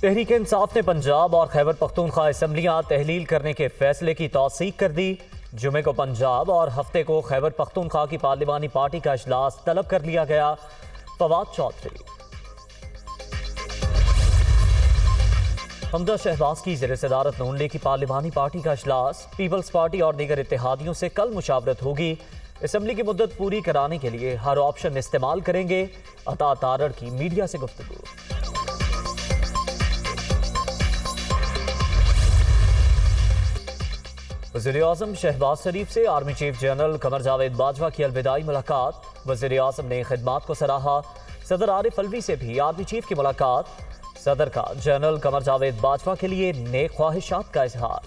तहरीक इंसाफ ने पंजाब और खैबर पख्तूनख्वा असम्बलियाँ तहलील करने के फैसले की तौसीक कर दी। जुमे को पंजाब और हफ्ते को खैबर पख्तूनख्वा की पार्लिमानी पार्टी का इजलास तलब कर लिया गया। फवाद चौधरी। हमजा शहबाज की ज़ेर सदारत नून लीग की पार्लिमानी पार्टी का इजलास। पीपल्स पार्टी और दीगर इत्तेहादियों से कल मुशावरत होगी। असम्बली की मुद्दत पूरी कराने के लिए हर ऑप्शन इस्तेमाल करेंगे। अता तारड़ की मीडिया से गुफ्तगू। वज़ीर-ए-आज़म शहबाज शरीफ से army chief general Qamar Javed Bajwa की अलविदाई मुलाकात। वज़ीर-ए-आज़म ने खिदमात को सराहा। सदर आरिफ अलवी से भी आर्मी चीफ की मुलाकात। सदर का जनरल कमर जावेद बाजवा के लिए नेक ख्वाहिशात का इजहार।